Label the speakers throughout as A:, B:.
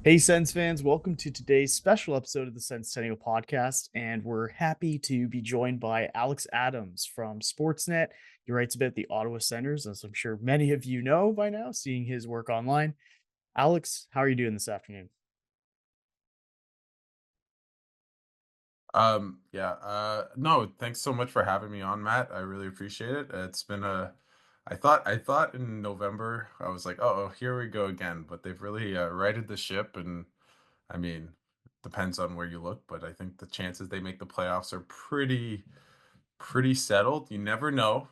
A: Hey, Sens fans, welcome to today's special episode of the Senstennial Podcast. And we're happy to be joined by Alex Adams from Sportsnet. He writes about the Ottawa Senators, as I'm sure many of you know by now, seeing his work online. Alex, how are you doing this afternoon?
B: No, thanks so much for having me on, Matt. I really appreciate it. It's been I thought in November, I was like, oh, here we go again, but they've really righted the ship. And I mean, depends on where you look, but I think the chances they make the playoffs are pretty settled. You never know,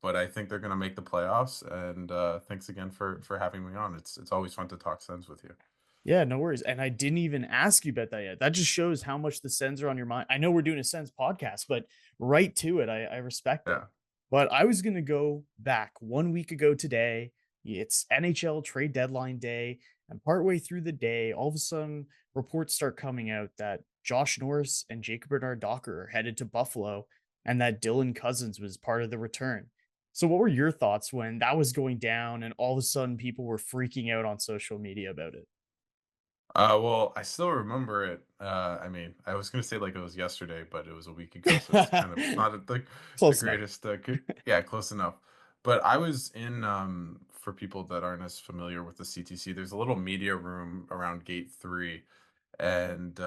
B: but I think they're going to make the playoffs. And thanks again for having me on. It's always fun to talk Sens with you.
A: Yeah, no worries. And I didn't even ask you about that yet. That just shows how much the Sens are on your mind. I know we're doing a Sens podcast, but right to it. I respect it.
B: Yeah.
A: But I was going to go back 1 week ago today. It's NHL Trade Deadline Day. And partway through the day, all of a sudden, reports start coming out that Josh Norris and Jacob Bernard Docker are headed to Buffalo and that Dylan Cozens was part of the return. So, what were your thoughts when that was going down and all of a sudden people were freaking out on social media about it?
B: Well, I still remember it. I mean, I was gonna say like it was yesterday, but it was a week ago, so it's kind of not the
A: Close enough.
B: greatest. Yeah, close enough. But I was in for people that aren't as familiar with the CTC. There's a little media room around Gate 3, and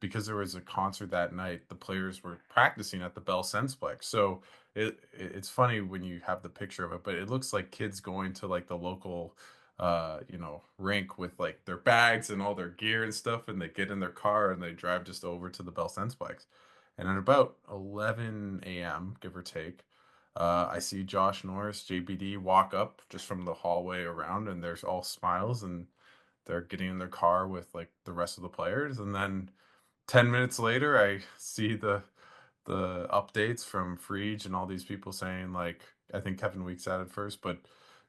B: because there was a concert that night, the players were practicing at the Bell Sensplex. So it's funny when you have the picture of it, but it looks like kids going to like the local rink with like their bags and all their gear and stuff, and they get in their car and they drive just over to the Bell Sensplex. And at about 11 a.m., give or take, I see Josh Norris, JBD, walk up just from the hallway around, and there's all smiles, and they're getting in their car with like the rest of the players. And then 10 minutes later, I see the updates from Frege and all these people saying like I think Kevin Weeks at it first, but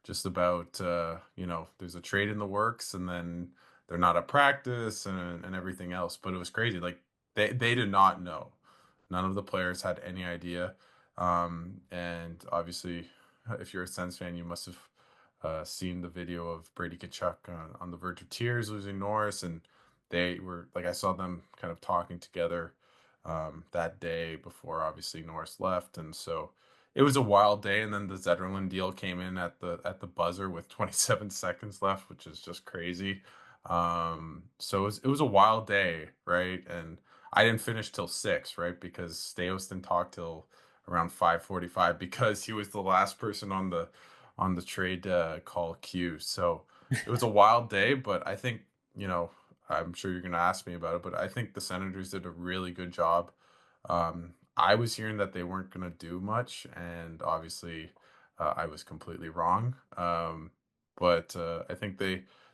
B: just about there's a trade in the works, and then they're not at practice and everything else. But it was crazy. Like they did not know. None of the players had any idea. And obviously, if you're a Sens fan, you must have seen the video of Brady Kachuk on the verge of tears losing Norris, and they were like I saw them kind of talking together that day before obviously Norris left, and so it was a wild day. And then the Zetterlund deal came in at the buzzer with 27 seconds left, which is just crazy. So it was a wild day, right? And I didn't finish till 6, right? Because Staios didn't talk till around 5:45 because he was the last person on the trade call queue. So it was a wild day, but I think you know I'm sure you're going to ask me about it, but I think the Senators did a really good job. I was hearing that they weren't going to do much, and obviously, I was completely wrong. But I think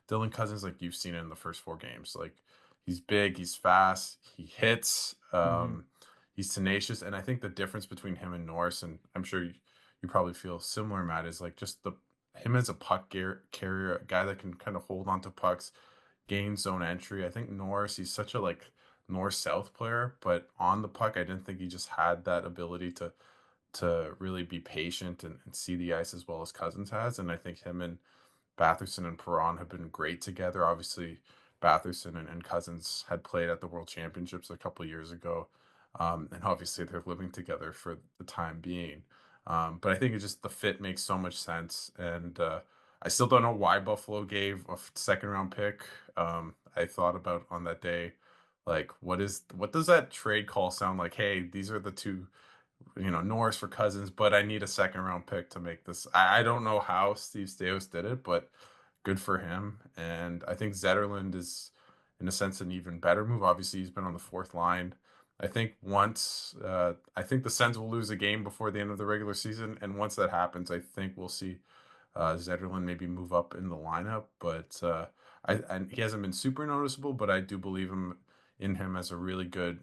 B: Dylan Cousins, like you've seen it in the first 4 games, like he's big, he's fast, he hits,
A: Mhm.
B: he's tenacious, and I think the difference between him and Norris, and I'm sure you probably feel similar, Matt, is like just the him as a carrier, a guy that can kind of hold on to pucks, gain zone entry. I think Norris, he's such a like north south player, but on the puck, I didn't think he just had that ability to really be patient and see the ice as well as Cousins has. And I think him and Batherson and Perron have been great together. Obviously, Batherson and Cousins had played at the World Championships a couple of years ago, and obviously they're living together for the time being. But I think it just the fit makes so much sense, and I still don't know why Buffalo gave a second round pick. I thought about on that day, like what does that trade call sound like? Hey, these are the two, Norris for Cousins, but I need a second round pick to make this. I don't know how Steve Stais did it, but good for him. And I think Zetterlund is, in a sense, an even better move. Obviously, he's been on the fourth line. I think the Sens will lose a game before the end of the regular season, and once that happens, I think we'll see Zetterlund maybe move up in the lineup. But and he hasn't been super noticeable, but I do believe in him as a really good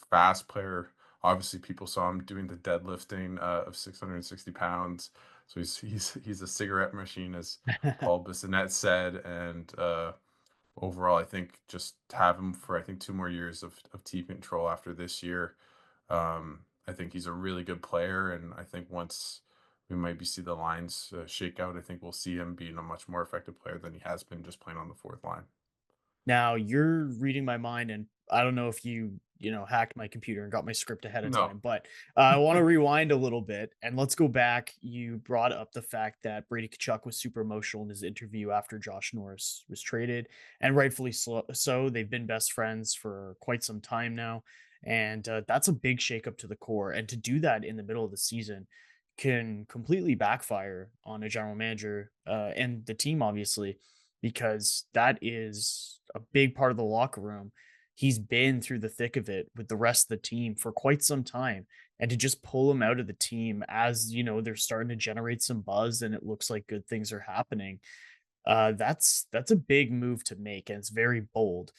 B: fast player. Obviously, people saw him doing the deadlifting of 660 pounds. So he's a cigarette machine, as Paul Bissonnette said. And overall, I think just have him for I think 2 more years of team control after this year. I think he's a really good player, and I think once we maybe see the lines shake out, I think we'll see him being a much more effective player than he has been just playing on the fourth line.
A: Now you're reading my mind, and I don't know if you hacked my computer and got my script ahead of
B: No.
A: time, but I want to rewind a little bit and let's go back. You brought up the fact that Brady Kachuk was super emotional in his interview after Josh Norris was traded, and rightfully so. They've been best friends for quite some time now, and that's a big shakeup to the core. And to do that in the middle of the season can completely backfire on a general manager and the team, obviously, because that is a big part of the locker room. He's been through the thick of it with the rest of the team for quite some time. And to just pull him out of the team as, they're starting to generate some buzz and it looks like good things are happening. That's a big move to make, and it's very bold.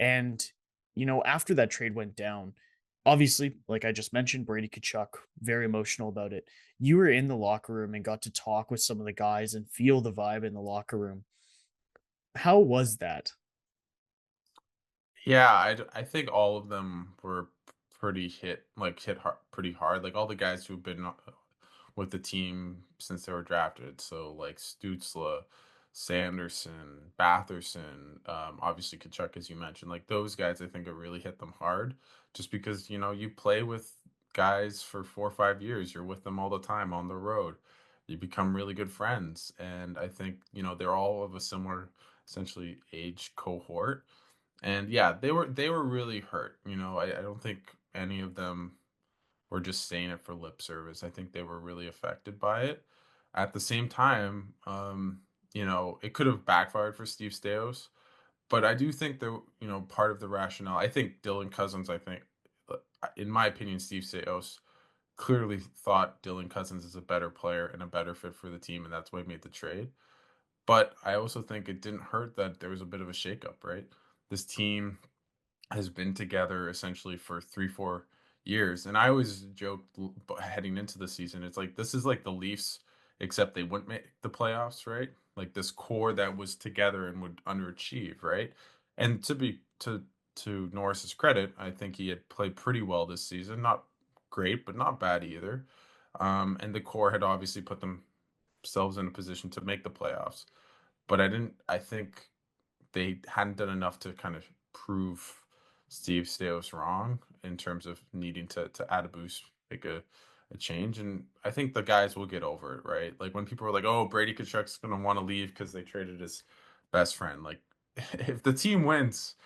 A: And after that trade went down, obviously, like I just mentioned, Brady Kachuk very emotional about it. You were in the locker room and got to talk with some of the guys and feel the vibe in the locker room. How was that?
B: Yeah, I think all of them were pretty hit hard, pretty hard. Like all the guys who've been with the team since they were drafted. So like Stutzla, Sanderson, Batherson, obviously Kachuk, as you mentioned. Like those guys, I think it really hit them hard, just because you play with guys for 4 or 5 years. You're with them all the time on the road. You become really good friends, and I think they're all of a similar, essentially age cohort. And yeah, they were really hurt. I don't think any of them were just saying it for lip service. I think they were really affected by it. At the same time, it could have backfired for Steve Stais, but I do think that part of the rationale. I think Dylan Cousins. In my opinion, Steve Stais clearly thought Dylan Cousins is a better player and a better fit for the team, and that's why he made the trade. But I also think it didn't hurt that there was a bit of a shakeup, right? This team has been together essentially for 3 4 years, and I always joked heading into the season, it's like this is like the Leafs, except they wouldn't make the playoffs, right? Like this core that was together and would underachieve, right? And to Norris's credit, I think he had played pretty well this season, not great but not bad either. And the core had obviously put themselves in a position to make the playoffs, but I think they hadn't done enough to kind of prove Steve Stais wrong in terms of needing to add a boost, make a change. And I think the guys will get over it, right? Like when people are like, "Oh, Brady Kachuk's gonna want to leave because they traded his best friend." Like, if the team wins,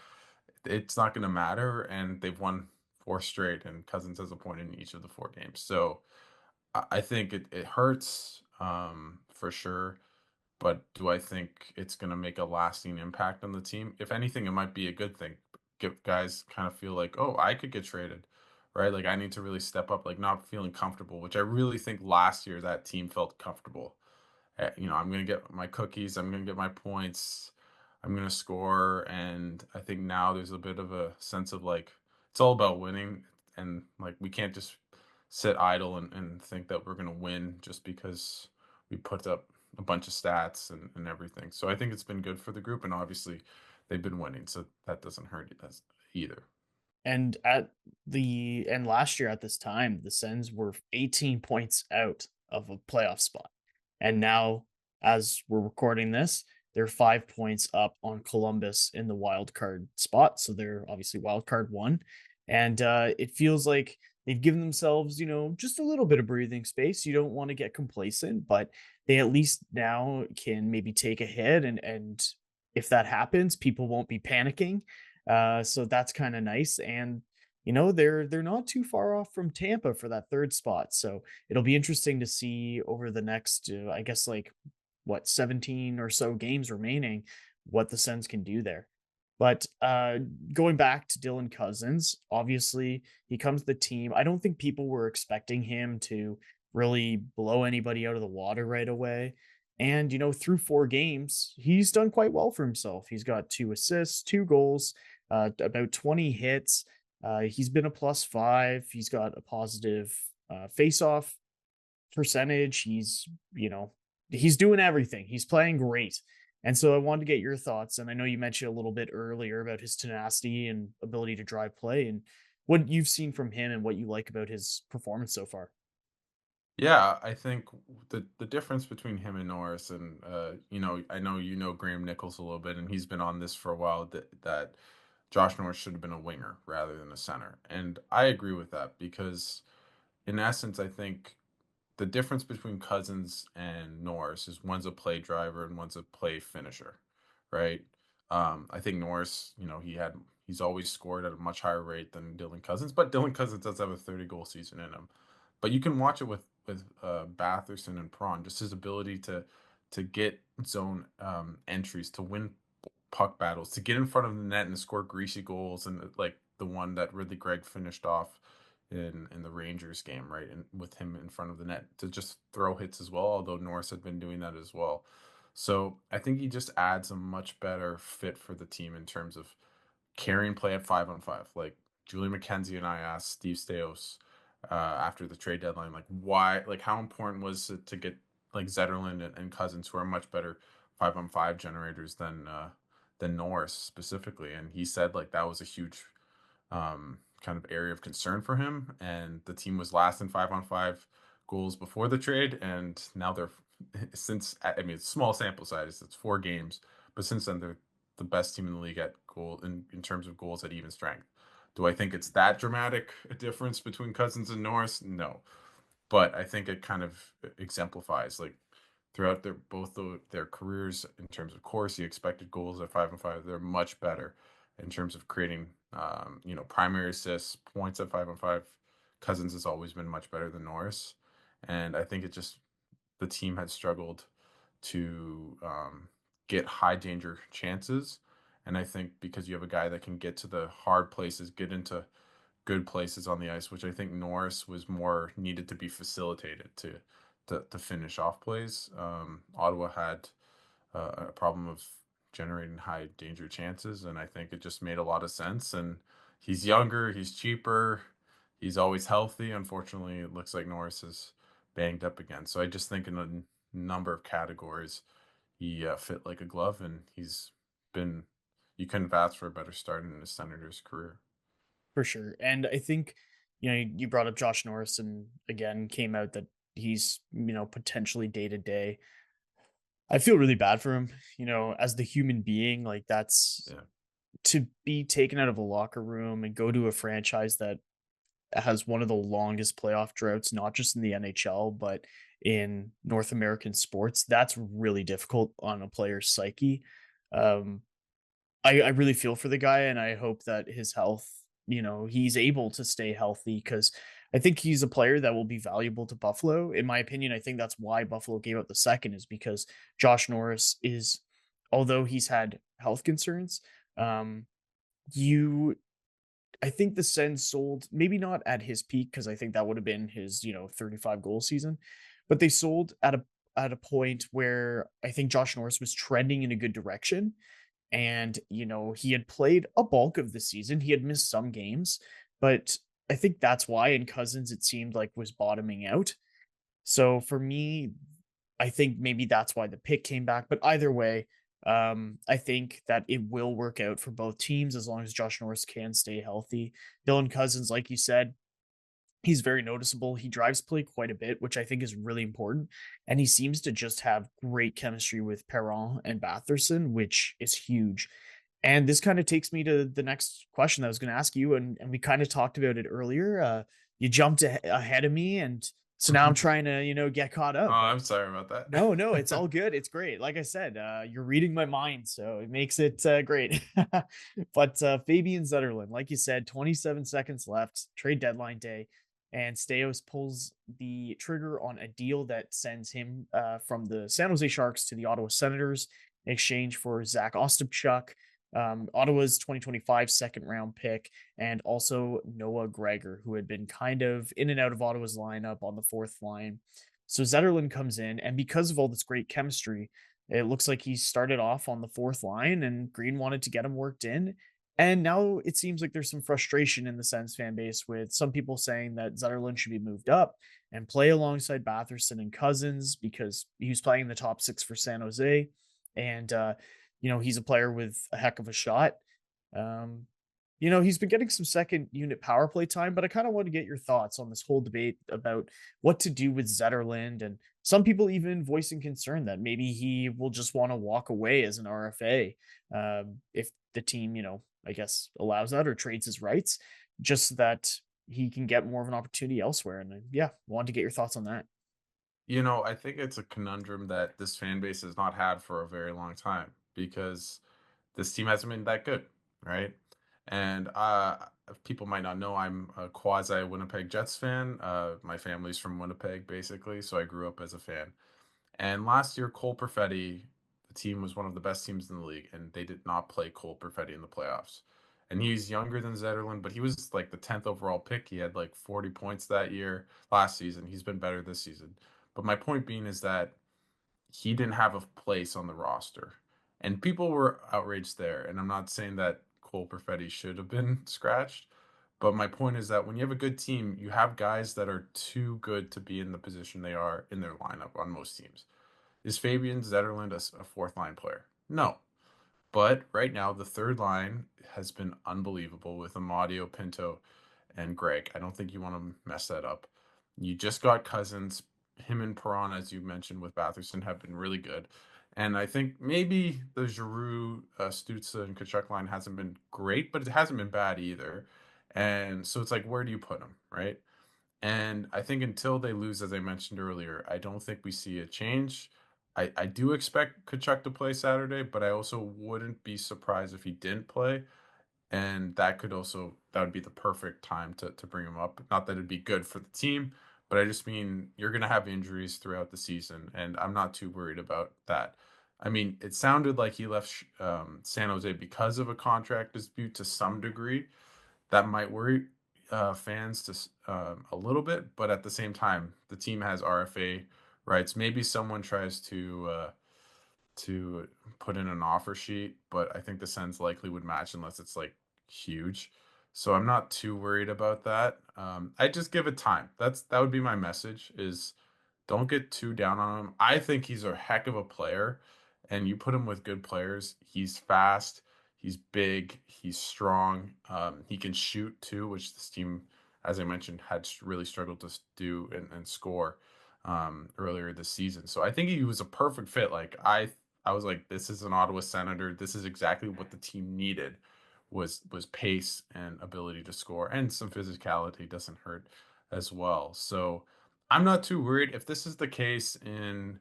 B: it's not gonna matter, and they've won four straight, and Cousins has a point in each of the 4 games. So I think it hurts for sure, but do I think it's going to make a lasting impact on the team? If anything, it might be a good thing. Give guys kind of feel like, oh, I could get traded, right? Like I need to really step up, like not feeling comfortable, which I really think last year that team felt comfortable. I'm going to get my cookies, I'm going to get my points, I'm going to score. And I think now there's a bit of a sense of like, it's all about winning. And like, we can't just sit idle and think that we're going to win just because we put up a bunch of stats and everything. So I think it's been good for the group. And obviously, they've been winning. So that doesn't hurt either.
A: And last year at this time, the Sens were 18 points out of a playoff spot. And now, as we're recording this, they're 5 points up on Columbus in the wild card spot. So they're obviously wild card one. And it feels like they've given themselves, just a little bit of breathing space. You don't want to get complacent, but they at least now can maybe take a hit. And if that happens, people won't be panicking, so that's kind of nice. And they're not too far off from Tampa for that third spot. So it'll be interesting to see over the next, I guess, like what 17 or so games remaining, what the Sens can do there. But going back to Dylan Cousins, obviously he comes to the team. I don't think people were expecting him to really blow anybody out of the water right away. And through 4 games, he's done quite well for himself. He's got 2 assists, 2 goals, about 20 hits. He's been a +5. He's got a positive face-off percentage. He's doing everything. He's playing great. And so I wanted to get your thoughts. And I know you mentioned a little bit earlier about his tenacity and ability to drive play and what you've seen from him and what you like about his performance so far.
B: Yeah, I think the difference between him and Norris, and I know Graham Nichols a little bit, and he's been on this for a while. That Josh Norris should have been a winger rather than a center, and I agree with that because, in essence, I think the difference between Cozens and Norris is one's a play driver and one's a play finisher, right? I think Norris, he's always scored at a much higher rate than Dylan Cozens, but Dylan Cozens does have a 30-goal season in him. But you can watch it with Batherson and Prawn, just his ability to get zone entries, to win puck battles, to get in front of the net and score greasy goals, and like the one that Ridley Gregg finished off in the Rangers game, right? And with him in front of the net to just throw hits as well, although Norris had been doing that as well. So I think he just adds a much better fit for the team in terms of carrying play at 5-on-5. Like Julie McKenzie and I asked Steve Stais after the trade deadline, like why, like how important was it to get like Zetterlund and Cozens, who are much better 5-on-5 generators than Norris specifically, and he said like that was a huge kind of area of concern for him. And the team was last in 5-on-5 goals before the trade, and now they're since I mean it's small sample size, it's 4 games, but since then they're the best team in the league at goal in terms of goals at even strength. Do I think it's that dramatic a difference between Cozens and Norris? No, but I think it kind of exemplifies like throughout their careers in terms of Corsi expected goals at 5-on-5, they're much better in terms of creating primary assists, points at 5-on-5. Cozens has always been much better than Norris, and I think it just the team had struggled to get high danger chances. And I think because you have a guy that can get to the hard places, get into good places on the ice, which I think Norris was more needed to be facilitated to finish off plays. Ottawa had a problem of generating high danger chances, and I think it just made a lot of sense. And he's younger, he's cheaper, he's always healthy. Unfortunately, it looks like Norris is banged up again. So I just think in a number of categories, he fit like a glove, and he's been. You couldn't have asked for a better start in his Senators career.
A: For sure. And I think, you brought up Josh Norris and again came out that he's, potentially day to day. I feel really bad for him, as the human being, like that's
B: Yeah,
A: to be taken out of a locker room and go to a franchise that has one of the longest playoff droughts, not just in the NHL, but in North American sports. That's really difficult on a player's psyche. Um, I really feel for the guy, and I hope that his health, he's able to stay healthy because I think he's a player that will be valuable to Buffalo. In my opinion, I think that's why Buffalo gave up the second is because Josh Norris is, although he's had health concerns, um, you I think the Sens sold maybe not at his peak because I think that would have been his 35 goal season, but they sold at a point where I think Josh Norris was trending in a good direction, and he had played a bulk of the season. He had missed some games, but I think that's why in Cozens it seemed like was bottoming out. So for me, I think maybe that's why the pick came back. But either way, I think that it will work out for both teams as long as Josh Norris can stay healthy. Dylan Cozens, like you said, he's very noticeable. He drives play quite a bit, which I think is really important. And he seems to just have great chemistry with Perron and Batherson, which is huge. And this kind of takes me to the next question that I was going to ask you. And we kind of talked about it earlier. You jumped ahead of me. And so now I'm
B: oh,
A: trying to, get caught up. But
B: I'm sorry about that.
A: no, no, it's all good. It's great. Like I said, you're reading my mind, so it makes it great. But Fabian Zetterlund, like you said, 27 seconds left, trade deadline day, and Stais pulls the trigger on a deal that sends him from the San Jose Sharks to the Ottawa Senators in exchange for Zach Ostapchuk, Ottawa's 2025 second round pick, and also Noah Gregor, who had been kind of in and out of Ottawa's lineup on the fourth line. So Zetterlund comes in, and because of all this great chemistry, it looks like he started off on the fourth line, and Green wanted to get him worked in. And now it seems like there's some frustration in the Sens fan base with some people saying that Zetterlund should be moved up and play alongside Batherson and Cozens because he was playing in the top six for San Jose. And, he's a player with a heck of a shot. Um, He's been getting some second unit power play time, but I kind of want to get your thoughts on this whole debate about what to do with Zetterlund. And some people even voicing concern that maybe he will just want to walk away as an RFA if the team, I guess, allows that or trades his rights, just so that he can get more of an opportunity elsewhere. And yeah, wanted to get your thoughts on that.
B: I think it's a conundrum that this fan base has not had for a very long time because this team hasn't been that good, right? And people might not know, I'm a quasi Winnipeg Jets fan. My family's from Winnipeg, basically, so I grew up as a fan. And last year, Cole Perfetti, the team was one of the best teams in the league, and they did not play Cole Perfetti in the playoffs. And he's younger than Zetterlund, but he was like the 10th overall pick. He had like 40 points that year, last season. He's been better this season. But my point being is that he didn't have a place on the roster. And people were outraged there. And I'm not saying that Cole Perfetti should have been scratched. But my point is that when you have a good team, you have guys that are too good to be in the position they are in their lineup on most teams. Is Fabian Zetterlund a fourth line player? No. But right now, the third line has been unbelievable with Amadio, Pinto, and Greg. I don't think you want to mess that up. You just got Cozens. Him and Perron, as you mentioned with Batherson, have been really good. And I think maybe the Giroux, Stützle, and Kachuk line hasn't been great, but it hasn't been bad either. And so it's like, where do you put them, right? And I think until they lose, as I mentioned earlier, I don't think we see a change. I do expect Kachuk to play Saturday, but I also wouldn't be surprised if he didn't play. And that would be the perfect time to bring him up. Not that it'd be good for the team, but I just mean you're going to have injuries throughout the season, and I'm not too worried about that. I mean, it sounded like he left San Jose because of a contract dispute to some degree. That might worry fans a little bit, but at the same time, the team has RFA rights. Maybe someone tries to put in an offer sheet, but I think the Sens likely would match unless it's like huge. So I'm not too worried about that. I just give it time. That would be my message is don't get too down on him. I think he's a heck of a player, and you put him with good players. He's fast, he's big, he's strong. He can shoot too, which this team, as I mentioned, had really struggled to do and score earlier this season. So I think he was a perfect fit. I was like, this is an Ottawa Senator. This is exactly what the team needed was pace and ability to score, and some physicality doesn't hurt as well. So I'm not too worried if this is the case in,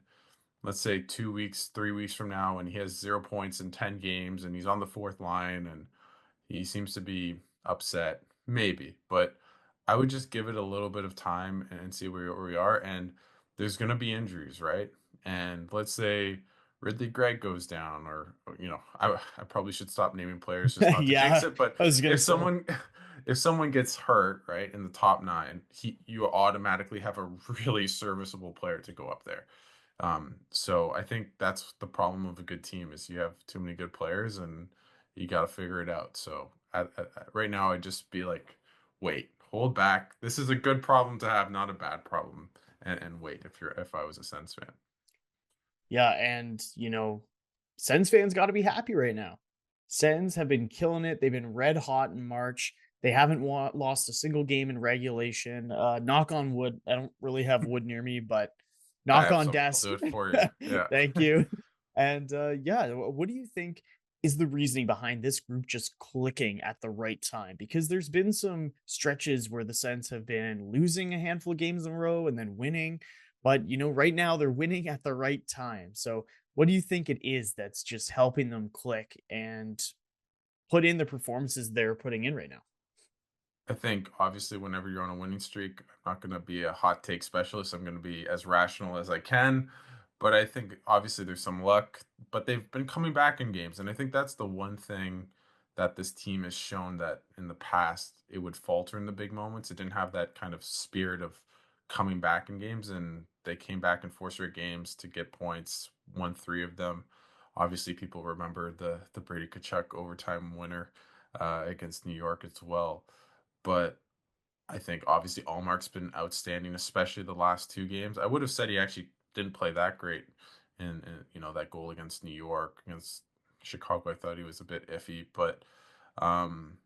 B: let's say, 2 weeks, 3 weeks from now, and he has 0 points in 10 games and he's on the fourth line and he seems to be upset, maybe. But I would just give it a little bit of time and see where we are. And there's going to be injuries, right? And let's say Ridley Gregg goes down, I probably should stop naming players just not to jinx
A: Yeah,
B: it. But
A: I was gonna
B: if
A: say.
B: someone if someone gets hurt, right, in the top nine, you automatically have a really serviceable player to go up there. So I think that's the problem of a good team is you have too many good players and you got to figure it out. So right now, I'd just be like, wait, hold back. This is a good problem to have, not a bad problem. And wait if I was a Sens fan.
A: Yeah, and Sens fans got to be happy right now. Sens have been killing it. They've been red hot in March. They haven't lost a single game in regulation. Knock on wood. I don't really have wood near me, but
B: I
A: knock
B: have
A: on
B: some. I'll
A: desk.
B: do it for you. Yeah.
A: Thank you. And yeah, what do you think is the reasoning behind this group just clicking at the right time? Because there's been some stretches where the Sens have been losing a handful of games in a row and then winning. But right now they're winning at the right time. So what do you think it is that's just helping them click and put in the performances they're putting in right now?
B: I think obviously whenever you're on a winning streak, I'm not going to be a hot take specialist. I'm going to be as rational as I can. But I think obviously there's some luck, but they've been coming back in games. And I think that's the one thing that this team has shown that in the past it would falter in the big moments. It didn't have that kind of spirit of coming back in games. And they came back in four straight games to get points, won three of them. Obviously, people remember the Brady Kachuk overtime winner against New York as well. But I think obviously Allmark's been outstanding, especially the last two games. I would have said he actually didn't play that great in that goal against New York. Against Chicago, I thought he was a bit iffy, but um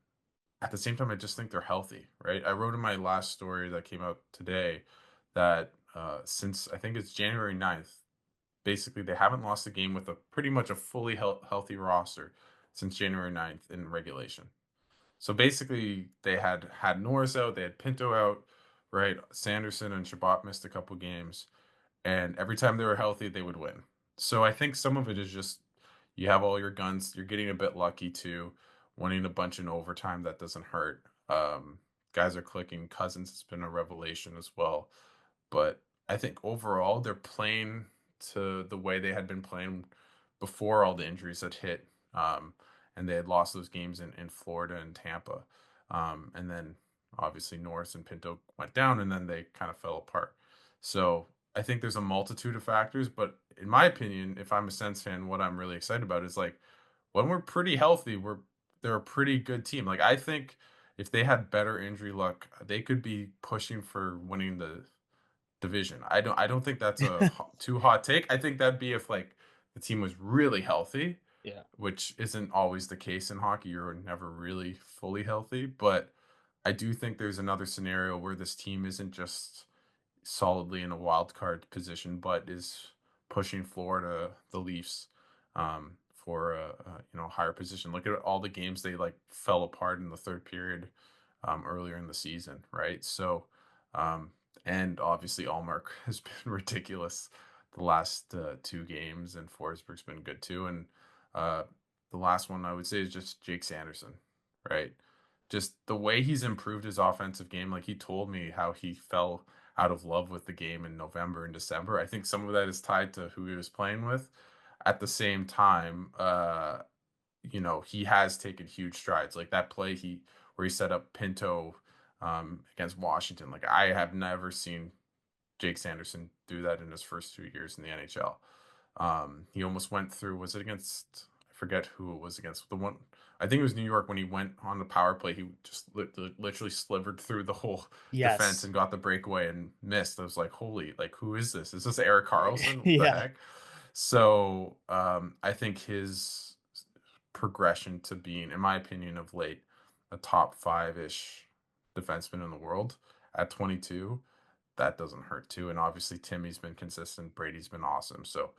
B: at the same time, I just think they're healthy, right? I wrote in my last story that came out today that since I think it's January 9th, basically they haven't lost a game with a pretty much a fully healthy roster since January 9th in regulation. So basically, they had Norris out, they had Pinto out, right? Sanderson and Shabbat missed a couple games, and every time they were healthy, they would win. So I think some of it is just you have all your guns. You're getting a bit lucky too, winning a bunch in overtime. That doesn't hurt. Guys are clicking. Cozens has been a revelation as well. But I think overall they're playing to the way they had been playing before all the injuries had hit. And they had lost those games in Florida and Tampa. And then obviously Norris and Pinto went down and then they kind of fell apart. So I think there's a multitude of factors, but in my opinion, if I'm a Sens fan, what I'm really excited about is like when we're pretty healthy, they're a pretty good team. Like I think if they had better injury luck, they could be pushing for winning the division. I don't think that's a too hot take. I think that'd be if like the team was really healthy,
A: Yeah.
B: which isn't always the case in hockey. You're never really fully healthy, but I do think there's another scenario where this team isn't just solidly in a wild card position, but is pushing Florida, the Leafs, for a higher position. Look at all the games they like fell apart in the third period earlier in the season, right? So, um, and obviously Allmark has been ridiculous the last two games, and Forsberg's been good too. And uh, the last one I would say is just Jake Sanderson, right? Just the way he's improved his offensive game. Like he told me how he fell out of love with the game in November and December. I think some of that is tied to who he was playing with. At the same time, he has taken huge strides. Like that play where he set up Pinto against Washington. Like I have never seen Jake Sanderson do that in his first 2 years in the NHL. He almost went through. Was it against? I forget who it was against. The one I think it was New York when he went on the power play. He just literally slivered through the whole defense
A: Yes.
B: and got the breakaway and missed. I was like, holy, like who is this? Is this Eric Carlson? What the
A: Yeah.
B: heck? So I think his progression to being, in my opinion, of late, a top five ish defenseman in the world at 22, that doesn't hurt too. And obviously, Timmy's been consistent. Brady's been awesome. So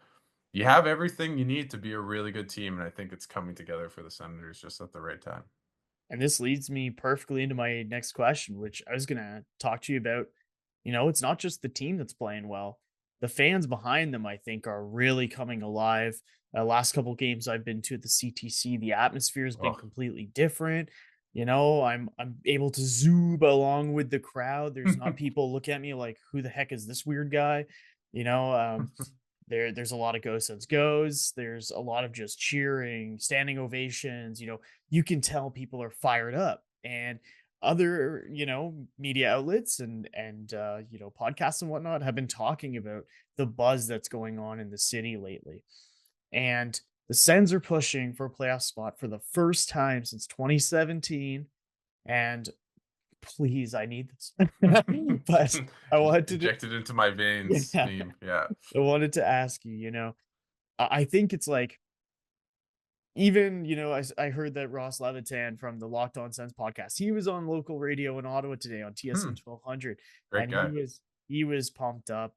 B: you have everything you need to be a really good team. And I think it's coming together for the Senators just at the right time.
A: And this leads me perfectly into my next question, which I was going to talk to you about. It's not just the team that's playing well. The fans behind them, I think, are really coming alive. Last couple games I've been to at the CTC, the atmosphere has been
B: Oh,
A: completely different. I'm able to zoom along with the crowd. There's not people look at me like, who the heck is this weird guy? You know, um, there's a lot of go Sens goes. There's a lot of just cheering, standing ovations. You can tell people are fired up. And other, media outlets and podcasts and whatnot have been talking about the buzz that's going on in the city lately. And the Sens are pushing for a playoff spot for the first time since 2017. And please, I need this. But I wanted to,
B: injected into my veins
A: yeah,
B: meme. Yeah.
A: I wanted to ask you, I think it's like, even, I heard that Ross Levitan from the Locked On Sens podcast, he was on local radio in Ottawa today on TSN
B: Hmm.
A: 1200,
B: Great
A: and
B: guy.
A: he was pumped up,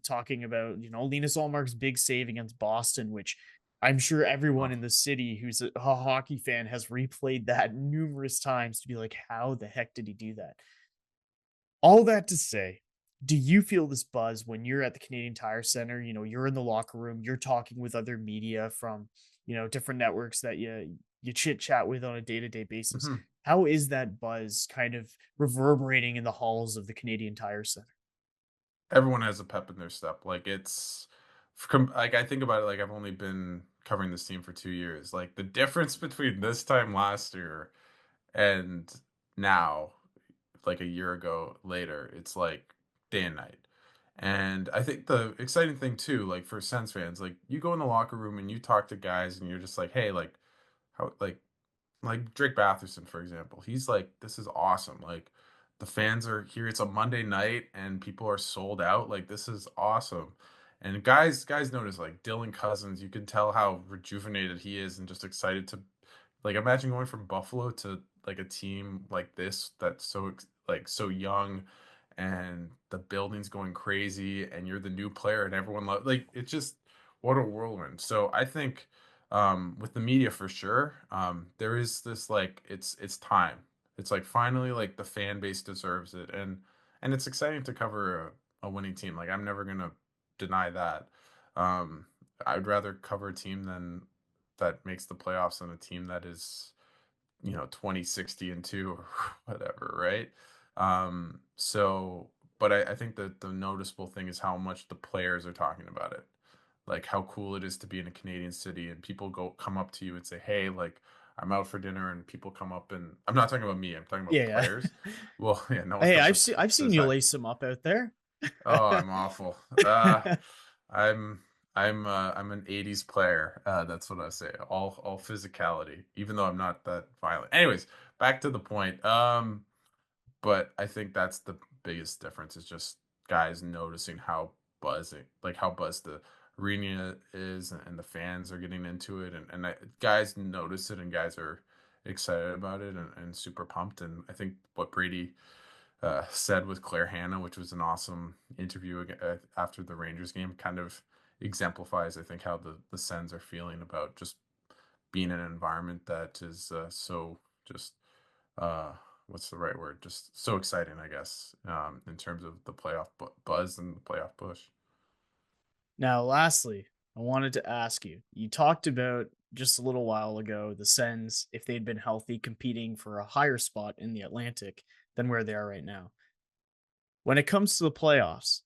A: talking about, Linus Allmark's big save against Boston, which I'm sure everyone
B: Oh.
A: in the city who's a hockey fan has replayed that numerous times to be like, how the heck did he do that? All that to say, do you feel this buzz when you're at the Canadian Tire Center? You're in the locker room, you're talking with other media from, different networks that you chit chat with on a day-to-day basis.
B: Mhm.
A: How is that buzz kind of reverberating in the halls of the Canadian Tire Center?
B: Everyone has a pep in their step. Like like I think about it. Like I've only been covering this team for 2 years. Like the difference between this time last year and now, like a year ago later, it's like day and night. And I think the exciting thing too, like for Sens fans, like you go in the locker room and you talk to guys and you're just like, hey, like how like Drake Batherson, for example. He's like, this is awesome. Like the fans are here. It's a Monday night and people are sold out. Like this is awesome. And guys notice like Dylan Cousins, you can tell how rejuvenated he is and just excited to Like imagine going from Buffalo to like a team like this that's so young, and the building's going crazy, and you're the new player and everyone like it's just what a whirlwind. So I think with the media for sure, there is this like it's time. It's like finally like the fan base deserves it, and it's exciting to cover a winning team. Like I'm never gonna deny that. Um, I'd rather cover a team than that makes the playoffs than a team that is 20-60-2 or whatever, right? So but I think that the noticeable thing is how much the players are talking about it, like how cool it is to be in a Canadian city and people come up to you and say, hey, like I'm out for dinner, and people come up, and I'm not talking about me, I'm talking about the
A: Yeah,
B: players.
A: yeah.
B: Well, yeah, no one
A: Hey,
B: comes
A: I've
B: up
A: seen
B: and
A: I've seen
B: says
A: you
B: hi.
A: lace them up out there.
B: Oh, I'm awful. I'm I'm an 80s player. That's what I say. All physicality, even though I'm not that violent. Anyways, back to the point. But I think that's the biggest difference is just guys noticing how buzzed the arena is, and the fans are getting into it, and guys notice it, and guys are excited about it, and super pumped. And I think what Brady said with Claire Hanna, which was an awesome interview after the Rangers game, kind of exemplifies, I think, how the Sens are feeling about just being in an environment that is so just uh, what's the right word? Just so exciting, I guess, in terms of the playoff buzz and the playoff push.
A: Now, lastly, I wanted to ask you. You talked about just a little while ago the Sens, if they'd been healthy, competing for a higher spot in the Atlantic than where they are right now. When it comes to the playoffs,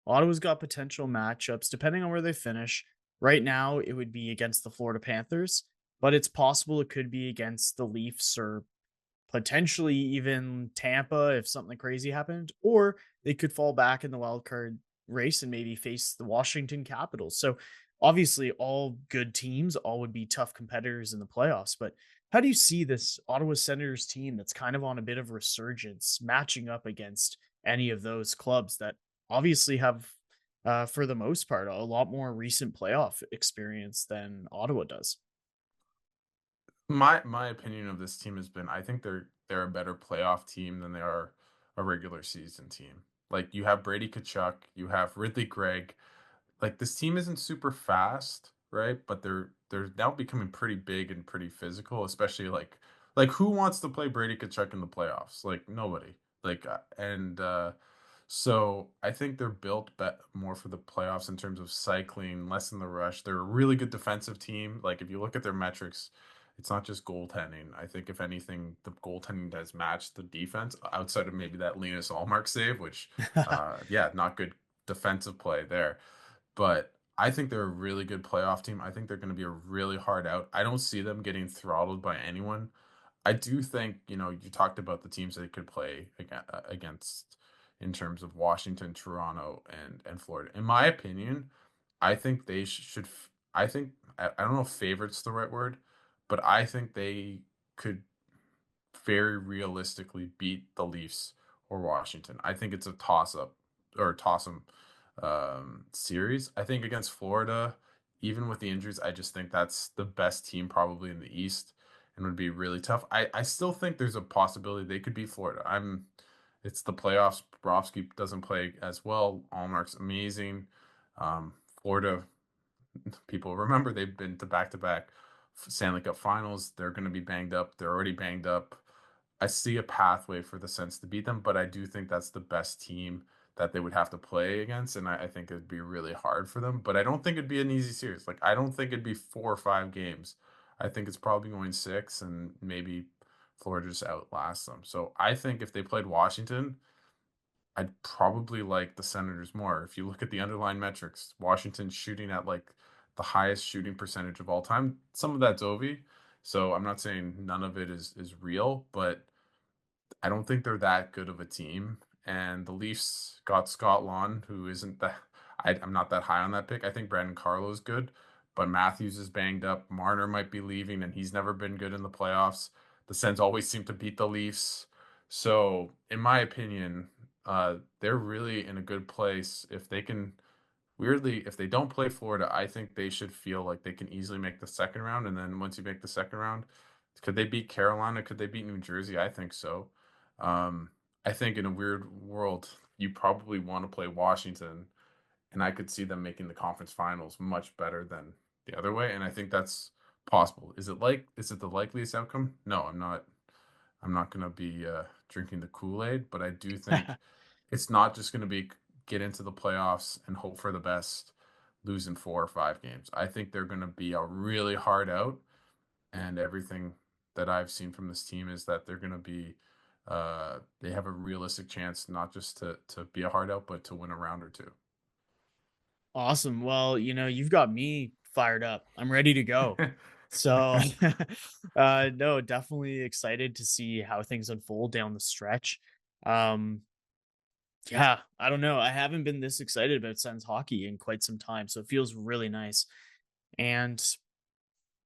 A: Ottawa's got potential matchups depending on where they finish. Right now, it would be against the Florida Panthers, but it's possible it could be against the Leafs or potentially even Tampa if something crazy happened, or they could fall back in the wild card race and maybe face the Washington Capitals. So obviously all good teams, all would be tough competitors in the playoffs, but how do you see this Ottawa Senators team that's kind of on a bit of resurgence matching up against any of those clubs that obviously have for the most part a lot more recent playoff experience than Ottawa does?
B: My opinion of this team has been, I think they're a better playoff team than they are a regular season team. Like you have Brady Kachuk, you have Ridley Gregg. Like this team isn't super fast, right? But they're now becoming pretty big and pretty physical, especially like who wants to play Brady Kachuk in the playoffs? Like nobody. Like and so I think they're built more for the playoffs in terms of cycling, less in the rush. They're a really good defensive team. Like if you look at their metrics, it's not just goaltending. I think if anything, the goaltending does match the defense outside of maybe that Linus Allmark save, which yeah, not good defensive play there. But I think they're a really good playoff team. I think they're going to be a really hard out. I don't see them getting throttled by anyone. I do think, you talked about the teams they could play against in terms of Washington, Toronto, and Florida. In my opinion, I think they should. I think I don't know if favorite's the right word, but I think they could very realistically beat the Leafs or Washington. I think it's a toss up or toss 'em series. I think against Florida, even with the injuries, I just think that's the best team probably in the East and would be really tough. I still think there's a possibility they could beat Florida. It's the playoffs. Bobrovsky doesn't play as well. Allmark's amazing. Florida, people remember they've been to back Stanley Cup finals. They're going to be banged up. They're already banged up. I see a pathway for the Sens to beat them, but I do think that's the best team that they would have to play against, and I think it'd be really hard for them. But I don't think it'd be an easy series. Like I don't think it'd be 4 or 5 games. I think it's probably going six, and maybe Florida just outlasts them. So I think if they played Washington, I'd probably like the Senators more. If you look at the underlying metrics, Washington's shooting at like the highest shooting percentage of all time. Some of that's Ovi, so I'm not saying none of it is real, but I don't think they're that good of a team. And the Leafs got Scott Lawn, who isn't that. I'm not that high on that pick. I think Brandon Carlo's good, but Matthews is banged up. Marner might be leaving, and he's never been good in the playoffs. The Sens always seem to beat the Leafs. So, in my opinion, they're really in a good place if they can. Weirdly, if they don't play Florida, I think they should feel like they can easily make the second round. And then once you make the second round, Could they beat Carolina? Could they beat New Jersey? I think so. Um, I think in a weird world, you probably want to play Washington, and I could see them making the conference finals much better than the other way, and I think that's possible. Is it the likeliest outcome? No, I'm not. I'm not going to be drinking the Kool-Aid, but I do think it's not just going to be get into the playoffs and hope for the best, losing 4 or 5 games. I think they're going to be a really hard out, and everything that I've seen from this team is that they're going to be they have a realistic chance not just to be a hard out, but to win a round or two.
A: Awesome. Well, you've got me fired up. I'm ready to go. So, no, definitely excited to see how things unfold down the stretch. Um, yeah, I don't know. I haven't been this excited about Sens hockey in quite some time, so it feels really nice. And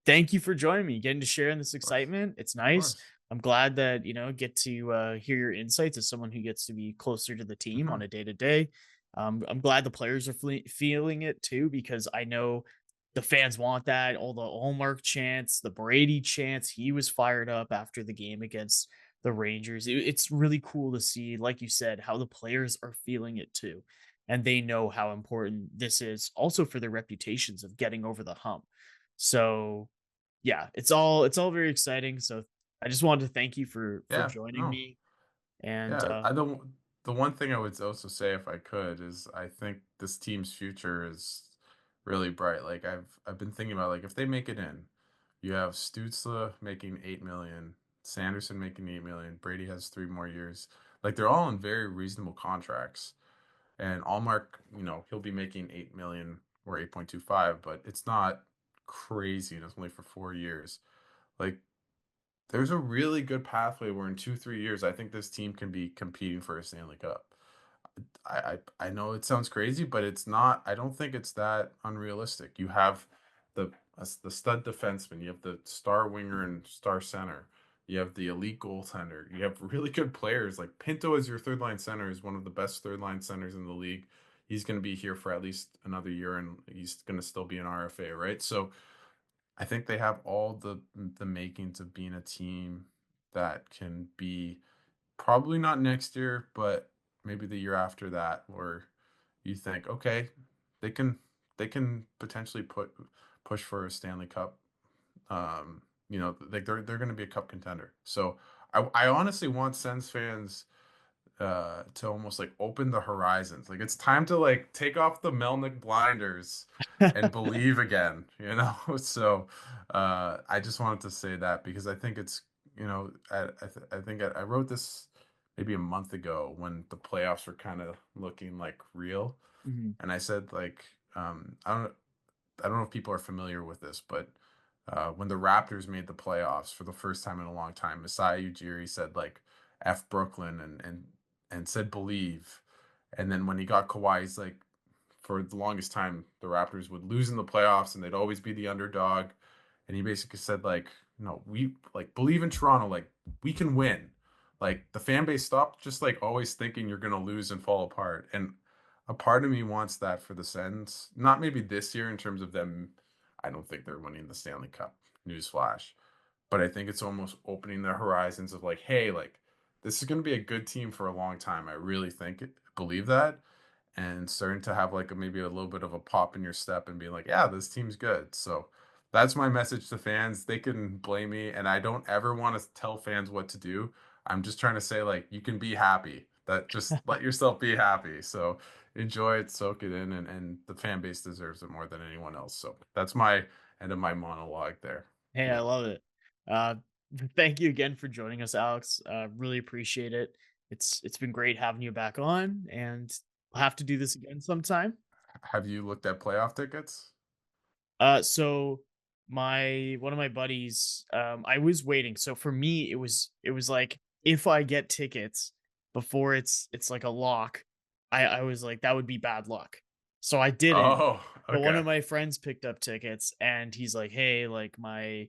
A: thank you for joining me, getting to share in this
B: Of course,
A: excitement. It's
B: of
A: nice.
B: course.
A: I'm glad that, get to hear your insights as someone who gets to be closer to the team
B: Hmm.
A: on a day to day. I'm glad the players are feeling it too, because I know the fans want that. All the Hallmark chants, the Brady chants, he was fired up after the game against the Rangers. It's really cool to see, like you said, how the players are feeling it too. And they know how important this is also for their reputations of getting over the hump. So yeah, it's all very exciting. So I just wanted to thank you for
B: Yeah,
A: joining
B: no,
A: me. And
B: yeah. I don't. The one thing I would also say, if I could, is I think this team's future is really bright. Like I've been thinking about, like, if they make it in, you have Stutzla making 8 million, Sanderson making 8 million, Brady has 3 more years. Like they're all in very reasonable contracts. And Allmark, he'll be making 8 million or 8.25, but it's not crazy, and it's only for 4 years. Like there's a really good pathway where in 2 3 years, I think this team can be competing for a Stanley Cup. I know it sounds crazy, but it's not. I don't think it's that unrealistic. You have the stud defenseman, you have the star winger and star center, you have the elite goaltender, you have really good players. Like Pinto as your third line center is one of the best third line centers in the league. He's going to be here for at least another year, and he's going to still be an RFA, right? So I think they have all the makings of being a team that can be, probably not next year, but maybe the year after that, where you think, okay, they can they can potentially push for a Stanley Cup. Like they're going to be a cup contender. So I honestly want Sens fans to almost like open the horizons. Like it's time to like take off the Melnick blinders and believe again, you know? So I just wanted to say that because I think it's, I think I wrote this maybe a month ago when the playoffs were kind of looking like real.
A: Mhm.
B: And I said like, I don't know if people are familiar with this, but when the Raptors made the playoffs for the first time in a long time, Masai Ujiri said like "F Brooklyn" and said "believe," and then when he got Kawhi, he's like, for the longest time, the Raptors would lose in the playoffs and they'd always be the underdog, and he basically said like, no, we like believe in Toronto, like we can win. Like the fan base stopped just like always thinking you're gonna lose and fall apart, and a part of me wants that for the Sens. Not maybe this year in terms of them. I don't think they're winning the Stanley Cup. Newsflash. But I think it's almost opening the horizons of like, hey, like this is going to be a good team for a long time. I really believe that, and starting to have like maybe a little bit of a pop in your step and being like, yeah, this team's good. So that's my message to fans. They can blame me, and I don't ever want to tell fans what to do. I'm just trying to say like you can be happy. That just let yourself be happy. So enjoy it, soak it in, and the fan base deserves it more than anyone else. So that's my end of my monologue there.
A: Hey, I
B: Yeah.
A: love it. Uh, thank you again for joining us, Alex. Really appreciate it. It's been great having you back on, and we'll have to do this again sometime.
B: Have you looked at playoff tickets?
A: So my one of my buddies, I was waiting. So for me, it was like if I get tickets before it's like a lock, I was like that would be bad luck. So I didn't.
B: Oh,
A: But one
B: okay.
A: of my friends picked up tickets, and he's like, "Hey, like my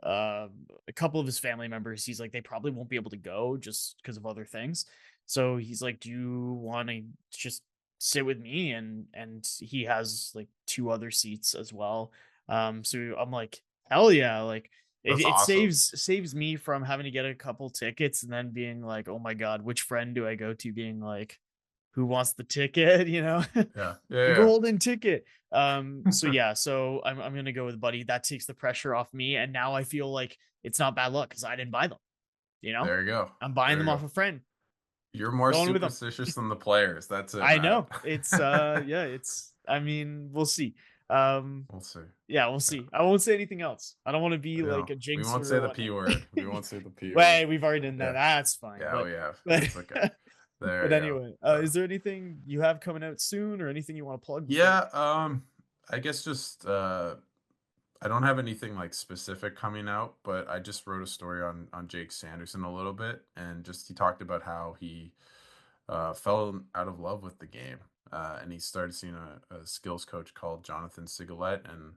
A: a couple of his family members, he's like they probably won't be able to go just because of other things." So he's like, "Do you want to just sit with me?" And he has like two other seats as well. So I'm like, hell yeah, like It
B: That's
A: it
B: awesome.
A: saves me from having to get a couple tickets and then being like, "Oh my god, which friend do I go to?" Being like, "Who wants the ticket?" You know?
B: Yeah.
A: The
B: Yeah.
A: golden ticket. So
B: Yeah.
A: yeah, so I'm gonna go with Buddy. That takes the pressure off me, and now I feel like it's not bad luck because I didn't buy them, you know?
B: There you go.
A: I'm buying
B: There
A: them
B: you
A: off
B: go.
A: a friend,
B: You're more
A: going with them.
B: superstitious than the players. That's it,
A: I
B: Matt.
A: know. It's, yeah, it's I mean, we'll see.
B: We'll see.
A: Yeah, we'll
B: Yeah.
A: see. I won't say anything else. I don't wanna be
B: You
A: like
B: know,
A: a
B: we
A: jinxer
B: won't say
A: or
B: the P
A: whatnot.
B: word. We won't say the P word.
A: Wait, we've already done that.
B: Yeah.
A: That's fine.
B: Yeah,
A: But
B: we have.
A: but
B: It's okay. There
A: but
B: you go.
A: anyway, is there anything you have coming out soon or anything you wanna plug before we
B: Yeah, I guess just I don't have anything like specific coming out, but I just wrote a story on Jake Sanderson a little bit, and just he talked about how he fell out of love with the game, and he started seeing a skills coach called Jonathan Sigalet, and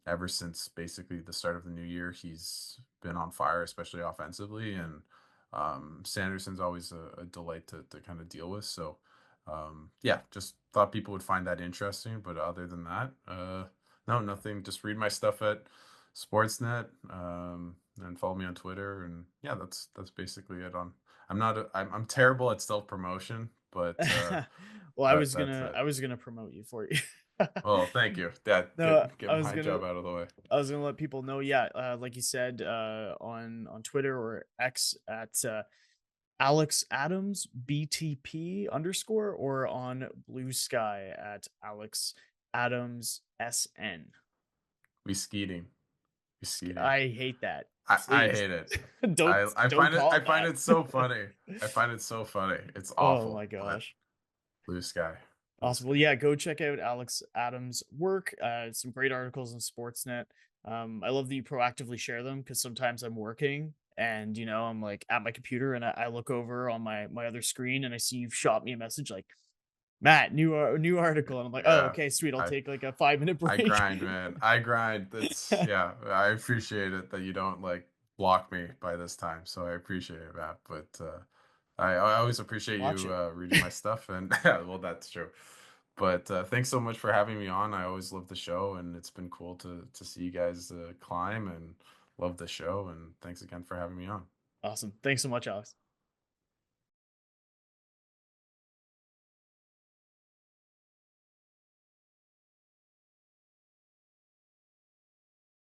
B: ever since basically the start of the new year, he's been on fire, especially offensively. And Sanderson's always a delight to kind of deal with. So, yeah, just thought people would find that interesting. But other than that, no, nothing. Just read my stuff at Sportsnet, and follow me on Twitter. And yeah, that's basically it. I'm not I'm terrible at self promotion, but
A: Well,
B: that's it.
A: I was gonna promote you for you.
B: Well, thank you. Yeah,
A: No,
B: get my job out of the way.
A: I was gonna let people know, yeah, like you said, on Twitter or X at Alex Adams BTP underscore or on Blue Sky at Alex Adams SN.
B: We skeeting. We skeeting.
A: I hate that.
B: I
A: Please
B: hate it.
A: don't
B: I
A: don't call
B: I
A: it
B: find
A: that.
B: it so funny. I find it so funny. It's
A: Oh
B: awful,
A: my
B: but
A: gosh.
B: blue sky. Blue
A: Awesome.
B: sky.
A: Well, yeah, go check out Alex Adams' work. Some great articles in Sportsnet. I love that you proactively share them because sometimes I'm working and I'm like at my computer and I look over on my other screen and I see you've shot me a message like Matt, new article, and I'm like, oh,
B: Yeah.
A: okay, sweet. I'll
B: I
A: take like a 5 minute
B: I
A: break.
B: grind, man. I grind. That's yeah. I appreciate it that you don't like block me by this time. So I appreciate it, Matt. But I always appreciate
A: Watch
B: you
A: it.
B: reading my stuff, and yeah, well, that's true. But thanks so much for having me on. I always love the show, and it's been cool to see you guys climb and love the show. And thanks again for having me on.
A: Awesome. Thanks so much, Alex.